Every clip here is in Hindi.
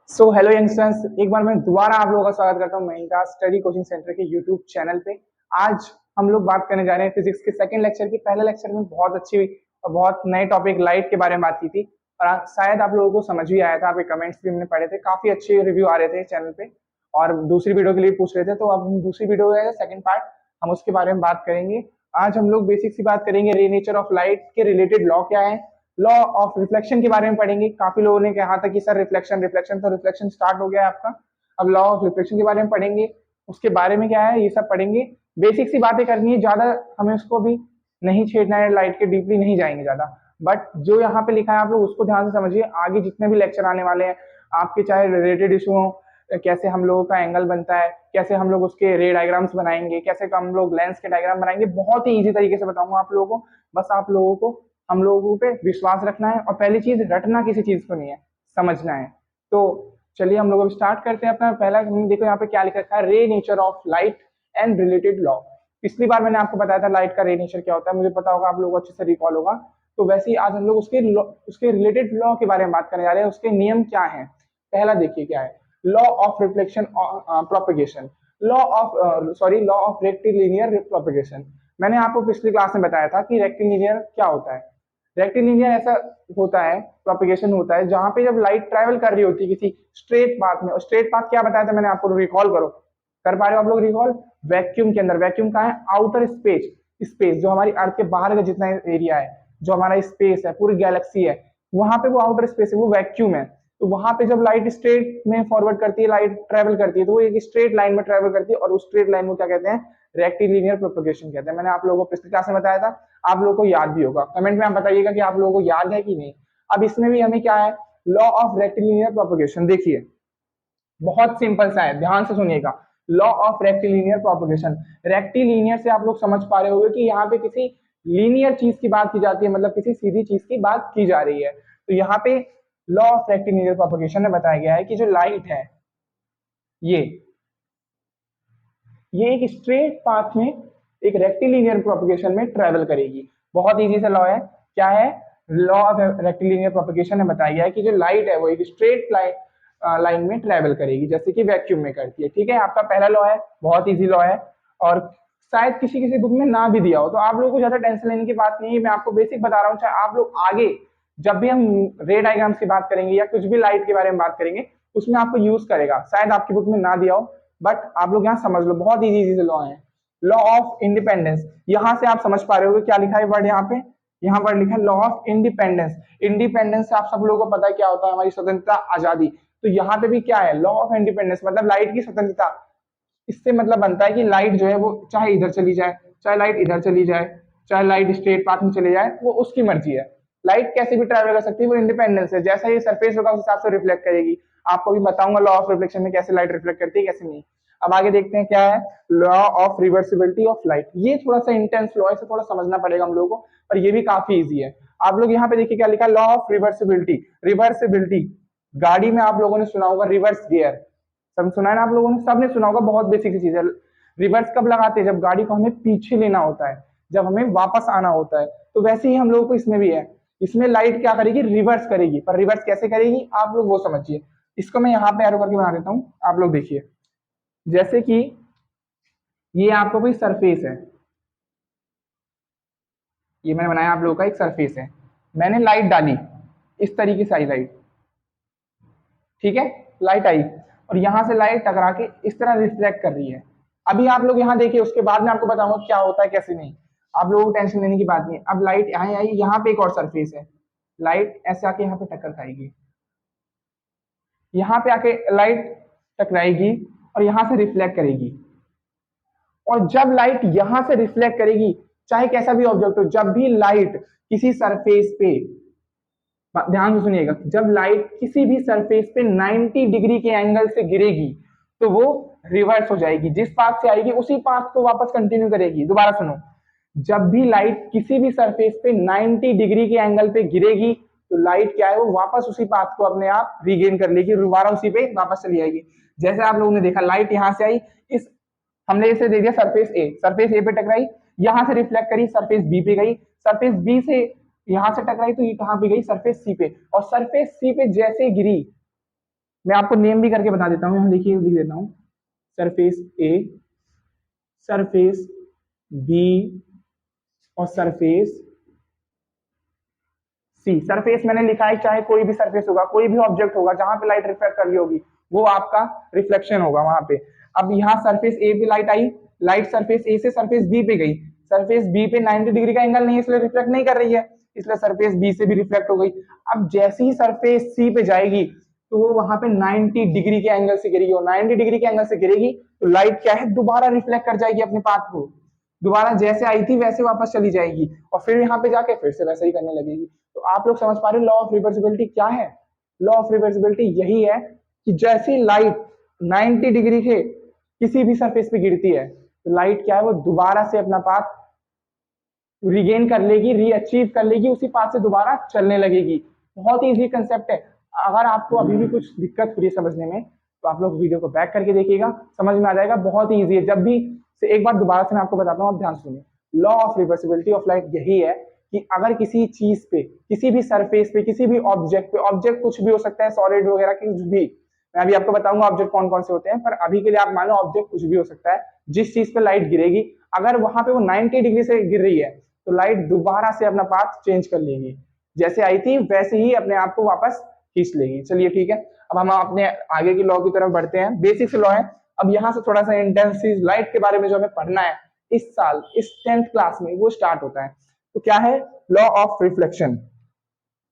सो हेलो यंगस्टर्स, एक बार मैं दोबारा आप लोगों का स्वागत करता हूँ महिंद्रा स्टडी कोचिंग सेंटर के यूट्यूब चैनल पे। आज हम लोग बात करने जा रहे हैं फिजिक्स के सेकंड लेक्चर की। पहले लेक्चर में बहुत अच्छी और बहुत नए टॉपिक लाइट के बारे में बात की थी और शायद आप लोगों को समझ भी आया था। आपके कमेंट्स भी हमने पढ़े थे, काफी अच्छे रिव्यू आ रहे थे चैनल पे और दूसरी वीडियो के लिए पूछ रहे थे। तो अब हम दूसरी वीडियो है सेकंड पार्ट, हम उसके बारे में बात करेंगे। आज हम लोग बेसिक सी बात करेंगे, रे नेचर ऑफ लाइट के रिलेटेड लॉ क्या है, लॉ ऑफ रिफ्लेक्शन के बारे में पढ़ेंगे। काफी लोगों ने कहा था कि सर रिफ्लेक्शन रिफ्लेक्शन, तो रिफ्लेक्शन स्टार्ट हो गया है आपका। अब लॉ ऑफ रिफ्लेक्शन के बारे में पढ़ेंगे, उसके बारे में क्या है ये सब पढ़ेंगे। बेसिक सी बातें करनी है, ज्यादा हमें उसको भी नहीं छेड़ना है, लाइट के डीपली नहीं जाएंगे ज्यादा। बट जो यहाँ पे लिखा है आप लोग उसको ध्यान से समझिए। आगे जितने भी लेक्चर आने वाले हैं आपके, चाहे रिलेटेड इशू हो, कैसे हम लोगों का एंगल बनता है, कैसे हम लोग उसके रे डायग्राम्स बनाएंगे, कैसे हम लोग लेंस के डायग्राम बनाएंगे, बहुत ही इजी तरीके से बताऊंगा आप लोगों को। बस आप लोगों को हम लोगों पे विश्वास रखना है और पहली चीज रटना किसी चीज को नहीं है, समझना है। तो चलिए हम लोग अब स्टार्ट करते हैं अपना पहला। देखो यहाँ पे क्या लिखा है, रे nature of light and related law. पिछली बार मैंने आपको बताया था लाइट का रे नेचर क्या होता है, मुझे पता होगा आप लोगों को अच्छे से रिकॉल होगा। तो वैसे ही आज हम लोग उसके रिलेटेड लॉ के बारे में बात करने जा रहे हैं। उसके नियम क्या है, पहला देखिए क्या है, law of reflection propagation, law of rectilinear propagation. मैंने आपको पिछली क्लास में बताया था कि रेक्टिलिनियर क्या होता है। रेक्टिलिनियर ऐसा होता है, प्रोपगेशन होता है जहां पे जब लाइट ट्रैवल कर रही होती है किसी स्ट्रेट पाथ में। और स्ट्रेट पाथ क्या बताया था मैंने आपको, रिकॉल करो, कर पा रहे हो आप लोग रिकॉल? वैक्यूम के अंदर, वैक्यूम कहाँ है, आउटर स्पेस, स्पेस जो हमारी अर्थ के बाहर का जितना एरिया है, जो हमारा स्पेस है, पूरी गैलेक्सी है, वहां पे वो आउटर स्पेस है, वो वैक्यूम है। तो वहां पे जब लाइट स्ट्रेट में फॉरवर्ड करती है, लाइट ट्रेवल करती है, तो वो एक स्ट्रेट लाइन में ट्रेवल करती है और उस स्ट्रेट लाइन को क्या कहते हैं, रेक्टिलिनियर प्रोपगेशन कहते हैं। मैंने आप लोगों को पिछली क्लास में बताया था, आप लोगों को याद भी होगा। कमेंट में आप बताइएगा कि आप लोगों को याद है कि नहीं। अब इसमें भी हमें क्या है, लॉ ऑफ रेक्टिलिनियर प्रोपगेशन। देखिए बहुत सिंपल सा है, ध्यान से सुनिएगा। Law of rectilinear propagation, rectilinear से आप लोग समझ पा रहे होंगे कि यहाँ पे किसी लीनियर चीज की बात की जाती है, मतलब किसी सीधी चीज की बात की जा रही है। तो यहाँ पे लॉ ऑफ रेक्टिलिनियर प्रोपगेशन में बताया गया है कि जो लाइट है ये ये एक स्ट्रेट पाथ में एक रेक्टिलिनियर प्रोपगेशन में ट्रेवल करेगी। बहुत इजी सा लॉ है, क्या है, लॉ ऑफ रेक्टिलिनियर प्रोपगेशन में बताया गया है कि जो लाइट है वो एक स्ट्रेट लाइन में ट्रेवल करेगी, जैसे कि वैक्यूम में करती है। ठीक है, आपका पहला लॉ है, बहुत इजी लॉ है और शायद किसी किसी बुक में ना भी दिया हो, तो आप लोगों को ज्यादा टेंशन लेने की बात नहीं है। मैं आपको बेसिक बता रहा हूँ, चाहे आप लोग आगे जब भी हम रे डायग्राम्स की बात करेंगे या कुछ भी लाइट के बारे में बात करेंगे उसमें आपको यूज करेगा, शायद आपकी बुक में ना दिया हो, बट आप लोग यहाँ समझ लो, बहुत इजी इजी से लॉ है। लॉ ऑफ इंडिपेंडेंस, यहां से आप समझ पा रहे हो क्या लिखा है वर्ड, यहाँ पे यहाँ वर्ड लिखा है लॉ ऑफ इंडिपेंडेंस। इंडिपेंडेंस से आप सब लोगों को पता है क्या होता है, हमारी स्वतंत्रता, आजादी। तो यहाँ पे भी क्या है, लॉ ऑफ इंडिपेंडेंस मतलब लाइट की स्वतंत्रता। इससे मतलब बनता है कि लाइट जो है वो चाहे इधर चली जाए, चाहे लाइट इधर चली जाए, चाहे लाइट स्ट्रेट पाथ में चले जाए, वो उसकी मर्जी है। लाइट कैसे भी ट्रैवल कर सकती है, वो इंडिपेंडेंस है। जैसा ये सरफेस होगा उस हिसाब से रिफ्लेक्ट करेगी। आपको भी बताऊंगा लॉ ऑफ रिफ्लेक्शन में कैसे लाइट रिफ्लेक्ट करती है कैसे नहीं। अब आगे देखते हैं क्या है, law of reversibility of light. ये थोड़ा सा इंटेंस लॉ है, इसे थोड़ा समझना पड़ेगा हम लोगों को, पर ये भी काफी इजी है। आप लोग यहाँ पे देखिए क्या लिखा है, लॉ ऑफ रिवर्सिबिलिटी। रिवर्सिबिलिटी, गाड़ी में आप लोगों ने सुना होगा रिवर्स गियर, सब सुना है ना आप लोगों ने, सबने सुना होगा, बहुत बेसिक चीज है। रिवर्स कब लगाते हैं, जब गाड़ी को हमें पीछे लेना होता है, जब हमें वापस आना होता है। तो वैसे ही हम लोगों को इसमें भी है, इसमें लाइट क्या करेगी, रिवर्स करेगी। पर रिवर्स कैसे करेगी आप लोग वो समझिए। इसको मैं यहाँ पे एरो करके बना देता हूँ, आप लोग देखिए। जैसे कि ये आपको कोई सरफेस है, ये मैंने बनाया आप लोगों का एक सरफेस है, मैंने लाइट डाली, इस तरीके से आई लाइट, ठीक है, लाइट आई और यहां से लाइट टकरा के इस तरह रिफ्लेक्ट कर रही है। अभी आप लोग यहाँ देखिए, उसके बाद में आपको बताऊंगा क्या होता है कैसे नहीं। आप लोगों को टेंशन लेने की बात नहीं है। अब लाइट यहाँ आई, यहाँ पे एक और सरफेस है, लाइट ऐसे आके यहाँ पे टक्कर खाएगी, यहाँ पे आके लाइट टकराएगी और यहाँ से रिफ्लेक्ट करेगी। और जब लाइट यहां से रिफ्लेक्ट करेगी, चाहे कैसा भी ऑब्जेक्ट हो, जब भी लाइट किसी सरफेस पे, ध्यान से सुनिएगा, जब लाइट किसी भी सरफेस पे 90 डिग्री के एंगल से गिरेगी तो वो रिवर्स हो जाएगी, जिस पाथ से आएगी उसी पाथ को वापस कंटिन्यू करेगी। दोबारा सुनो, जब भी लाइट किसी भी सरफेस पे 90 डिग्री के एंगल पे गिरेगी तो लाइट क्या है, वो वापस उसी पाथ को अपने आप रीगेन कर लेगी, दोबारा उसी पे वापस चली जाएगी। जैसे आप लोगों ने देखा, लाइट यहां से आई, इस हमने इसे दे दिया सरफेस ए, सरफेस ए पे टकराई, यहां से रिफ्लेक्ट करी, सरफेस बी पे गई, सरफेस बी से यहां से टकराई तो ये कहां पे गई, सरफेस सी पे, और सरफेस सी पे जैसे गिरी, मैं आपको नेम भी करके बता देता हूँ, यहाँ देखिए लिख देता हूँ, सरफेस ए, सरफेस बी और सरफेस सी। सरफेस मैंने लिखा है, चाहे कोई भी सरफेस होगा, कोई भी ऑब्जेक्ट होगा जहां पे लाइट रिफ्लेक्ट कर रही होगी वो आपका रिफ्लेक्शन होगा वहां पे। अब यहाँ सरफेस ए पे light I, light surface A से सरफेस बी पे गई, सरफेस बी पे 90 डिग्री का एंगल नहीं है इसलिए रिफ्लेक्ट नहीं कर रही है, इसलिए सरफेस बी से भी रिफ्लेक्ट हो गई। अब जैसे ही सरफेस सी पे जाएगी तो वो वहां पे 90 डिग्री के एंगल से गिरेगी, और 90 डिग्री के एंगल से गिरेगी तो लाइट क्या है, दोबारा रिफ्लेक्ट कर जाएगी अपने पाथ को, दोबारा जैसे आई थी वैसे वापस चली जाएगी, और फिर यहाँ पे जाके फिर से वैसे ही करने लगेगी। तो आप लोग समझ पा रहे हो लॉ ऑफ रिवर्सिबिलिटी क्या है? लॉ ऑफ रिवर्सिबिलिटी यही है कि जैसी लाइट 90 डिग्री के किसी भी सरफेस पे गिरती है तो लाइट क्या है, वो दोबारा से अपना पाथ रिगेन कर लेगी, रीअचीव कर लेगी, उसी पाथ से दोबारा चलने लगेगी। बहुत ही इजी कंसेप्ट है। अगर आपको अभी भी कुछ दिक्कत हो रही है समझने में तो आप लोग वीडियो को बैक करके देखिएगा, समझ में आ जाएगा, बहुत ही इजी है। जब भी से एक बार दोबारा से मैं आपको बताता हूँ, आप ध्यान सुनिए। Law of reversibility of light यही है कि अगर किसी चीज पे, किसी भी सरफेस पे, किसी भी ऑब्जेक्ट पे, ऑब्जेक्ट कुछ भी हो सकता है, सॉलिड वगैरह कुछ भी, मैं अभी आपको बताऊंगा ऑब्जेक्ट कौन कौन से होते हैं, पर अभी के लिए आप मान लो ऑब्जेक्ट कुछ भी हो सकता है, जिस चीज पे लाइट गिरेगी अगर वहां पे वो 90 डिग्री से गिर रही है तो लाइट दोबारा से अपना पाथ चेंज कर लेगी, जैसे आई थी वैसे ही अपने आप को वापस खींच लेगी। चलिए ठीक है, अब हम अपने आगे की लॉ की तरफ बढ़ते हैं। बेसिक लॉ है। अब यहाँ से थोड़ा सा इंटेंसिव लाइट के बारे में जो हमें पढ़ना है इस साल, इस 10th क्लास में, वो स्टार्ट होता है। तो क्या है? Law of reflection.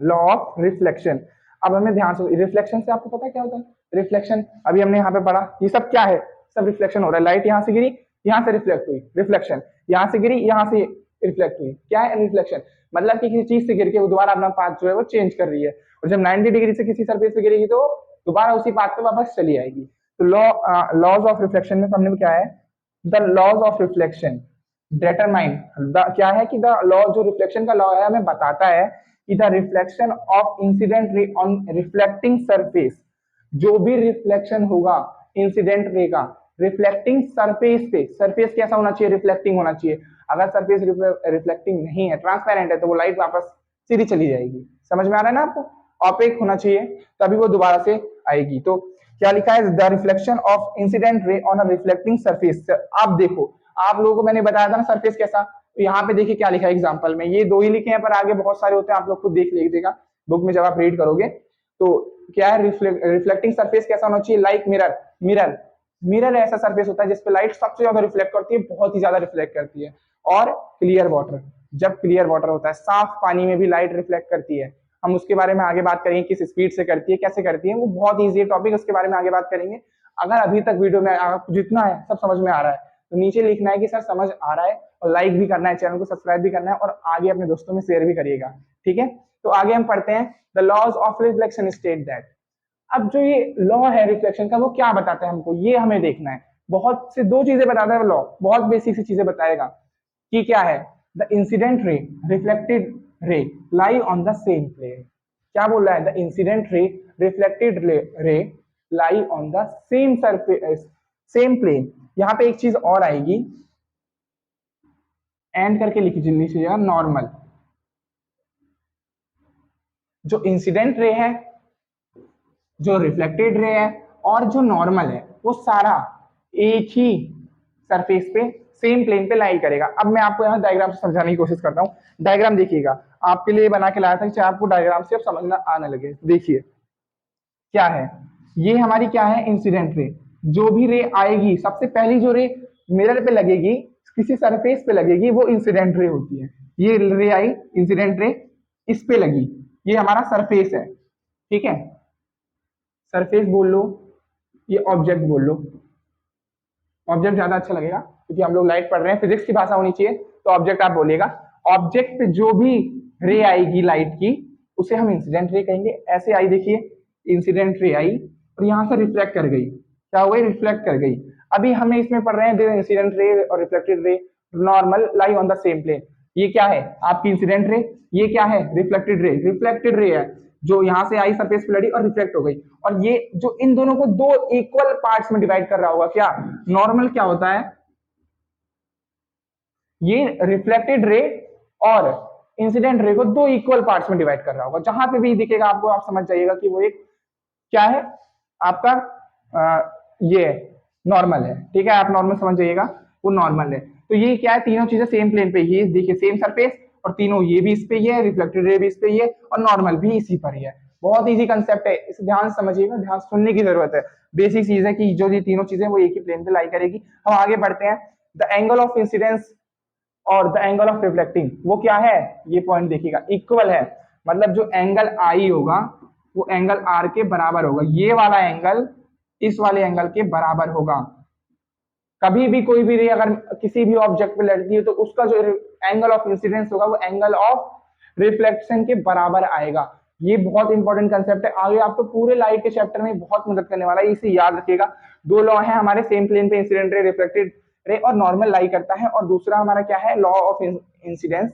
Law of reflection. अब हमें ध्यान से, रिफ्लेक्शन से आपको पता है क्या होता है? रिफ्लेक्शन अभी हमने यहाँ पे पढ़ा, ये सब क्या है? सब रिफ्लेक्शन हो रहा है। लाइट यहाँ से गिरी, यहाँ से रिफ्लेक्ट हुई, रिफ्लेक्शन, यहाँ से गिरी, यहाँ से रिफ्लेक्ट हुई। क्या है रिफ्लेक्शन? मतलब कि किसी चीज से गिर के वो दोबारा अपना पाथ जो है वो चेंज कर रही है, और जब 90 डिग्री से किसी सरफेस पे गिरेगी तो दोबारा उसी पाथ पे वापस चली आएगी। तो लॉज ऑफ रिफ्लेक्शन में हमने क्या है, the laws of reflection determine, क्या है कि द लॉ, जो रिफ्लेक्शन का लॉ है हमें बताता है कि the reflection of incident ray on reflecting surface, जो भी रिफ्लेक्शन होगा इंसिडेंट रे का रिफ्लेक्टिंग सरफेस पे, सरफेस कैसा होना चाहिए? रिफ्लेक्टिंग होना चाहिए। अगर सरफेस रिफ्लेक्टिंग नहीं है, ट्रांसपेरेंट है, तो वो लाइट वापस सीधी चली जाएगी। समझ में आ रहा है ना आपको? ऑपेक होना चाहिए तभी वो दोबारा से आएगी। तो क्या लिखा है? The reflection of incident ray on a reflecting surface. आप देखो, आप लोगों को मैंने बताया था ना सरफेस कैसा, तो यहाँ पे देखिए क्या लिखा है एग्जाम्पल में, ये दो ही लिखे हैं पर आगे बहुत सारे होते हैं, आप लोग खुद देख लीजिएगा बुक में जब आप रीड करोगे। तो क्या है? रिफ्लेक्टिंग सरफेस कैसा होना चाहिए? Like mirror. मिरर, मिरर ऐसा सरफेस होता है जिसपे लाइट सबसे ज्यादा रिफ्लेक्ट करती है, बहुत ही ज्यादा रिफ्लेक्ट करती है। और क्लियर वाटर, जब क्लियर वाटर होता है, साफ पानी में भी लाइट रिफ्लेक्ट करती है। हम उसके बारे में आगे बात करेंगे, किस स्पीड से करती है, कैसे करती है, वो बहुत ईजी टॉपिक, उसके बारे में आगे बात करेंगे। अगर अभी तक वीडियो में आपको जितना है सब समझ में आ रहा है तो नीचे लिखना है कि सर समझ आ रहा है, और लाइक भी करना है, चैनल को सब्सक्राइब भी करना है, और आगे अपने दोस्तों में शेयर भी करिएगा। ठीक है, तो आगे हम पढ़ते हैं। The laws of reflection state that. अब जो ये लॉ है रिफ्लेक्शन का, वो क्या बताता है हमको, ये हमें देखना है। बहुत से दो चीजें बताता है लॉ, बहुत बेसिक सी चीजें बताएगा कि क्या है। The incident ray, reflected ray lie on the same plane. क्या बोल रहा है? The incident ray, reflected ray lie on the same surface, same plane. यहाँ पे एक चीज और आएगी, एंड करके लिख लीजिएगा, नॉर्मल। जो इंसिडेंट रे है, जो रिफ्लेक्टेड रे है, और जो नॉर्मल है, वो सारा एक ही सरफेस पे, सेम प्लेन पे लाई करेगा। अब मैं आपको यहाँ डायग्राम से समझाने की कोशिश करता हूँ। डायग्राम देखिएगा, आपके लिए बना के लाया था कि आपको डायग्राम से अब समझना आने लगे। देखिए क्या है, ये हमारी क्या है? Incident ray. जो भी रे आएगी, सबसे पहली जो रे मिरर पे लगेगी, किसी सरफेस पे लगेगी, वो इंसिडेंट रे होती है। ये रे आई, इंसिडेंट रे, इस पे लगी, ये हमारा सरफेस है। ठीक है, सरफेस बोल लो, ये ऑब्जेक्ट बोल लो। ऑब्जेक्ट ज्यादा अच्छा लगेगा क्योंकि हम लोग लाइट पढ़ रहे हैं, फिजिक्स की भाषा होनी चाहिए, तो ऑब्जेक्ट आप बोलिएगा। ऑब्जेक्ट पे जो भी रे आएगी लाइट की, उसे हम इंसिडेंट रे कहेंगे। ऐसे आई, देखिए इंसिडेंट रे आई और यहाँ से रिफ्लेक्ट कर गई। क्या हो गई? रिफ्लेक्ट कर गई। अभी हमें इसमें पढ़ रहे हैं इंसिडेंट रे और reflected ray normal lie on the same plane. ये क्या है? आपकी इंसिडेंट रे। ये क्या है? Reflected ray. रिफ्लेक्टेड रे है जो यहाँ से आई, सरफेस पे लड़ी और रिफ्लेक्ट हो गई। और ये जो इन दोनों को दो इक्वल पार्ट्स में डिवाइड कर रहा होगा, क्या नॉर्मल क्या होता है? ये रिफ्लेक्टेड रे और इंसिडेंट रे को दो इक्वल पार्ट्स में डिवाइड कर रहा होगा। जहां पे भी दिखेगा आपको, आप समझ जाइएगा कि वो एक क्या है? आपका ये नॉर्मल है, ठीक है, आप नॉर्मल समझ जाइएगा, वो नॉर्मल है। तो ये क्या है, तीनों चीजें सेम प्लेन पे, ये देखिए सेम सरफेस, और तीनों ये भी इस पे ही है, रिफ्लेक्टेड रे भी इस पे ही है, और नॉर्मल भी इसी पर ही है। बहुत इजी कंसेप्ट है, इसे ध्यान समझिएगा, ध्यान सुनने की जरूरत है। बेसिक चीज है कि जो ये तीनों चीजें वो एक ही प्लेन पे लाई करेगी। हम आगे बढ़ते हैं। द एंगल ऑफ इंसिडेंस और द एंगल ऑफ रिफ्लेक्टिंग वो क्या है, ये पॉइंट देखिएगा, इक्वल है। मतलब जो एंगल आई होगा वो एंगल आर के बराबर होगा, ये वाला एंगल इस वाले एंगल के बराबर होगा। कभी भी कोई भी रे अगर किसी भी ऑब्जेक्ट पे लड़ती है तो उसका जो एंगल ऑफ इंसिडेंस होगा वो एंगल ऑफ रिफ्लेक्शन के बराबर आएगा। ये बहुत इंपॉर्टेंट कंसेप्ट है, आगे आपको पूरे लाइट के चैप्टर में बहुत मदद करने वाला है, इसे याद रखिएगा। दो लॉ है हमारे सेम प्लेन पे, इंसिडेंट रे, रिफ्लेक्टेड रे और नॉर्मल लाई करता है, और दूसरा हमारा क्या है, law of incidence,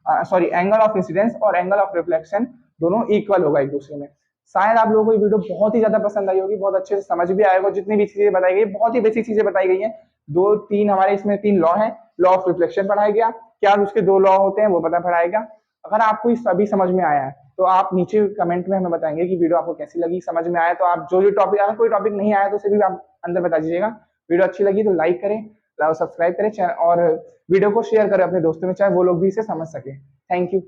sorry angle of incidence और एंगल ऑफ रिफ्लेक्शन दोनों इक्वल होगा एक दूसरे में। शायद आप लोगों को ये वीडियो बहुत ही ज्यादा पसंद आई होगी, बहुत अच्छे से समझ भी आएगा। जितनी भी चीजें बताई गई बहुत ही बेसिक चीजें बताई गई हैं। दो तीन हमारे इसमें तीन लॉ है, लॉ ऑफ रिफ्लेक्शन पढ़ाया गया, क्या उसके दो लॉ होते हैं वो पता पढ़ाया गया। अगर आपको ये सभी समझ में आया है तो आप नीचे कमेंट में हमें बताएंगे कि वीडियो आपको कैसी लगी, समझ में आया तो आप जो टॉपिक, अगर कोई टॉपिक नहीं आया तो उसे भी आप अंदर बता दीजिएगा। वीडियो अच्छी लगी तो लाइक करें, सब्सक्राइब करें और वीडियो को शेयर करें अपने दोस्तों में, चाहे वो लोग भी इसे समझ सके। Thank you.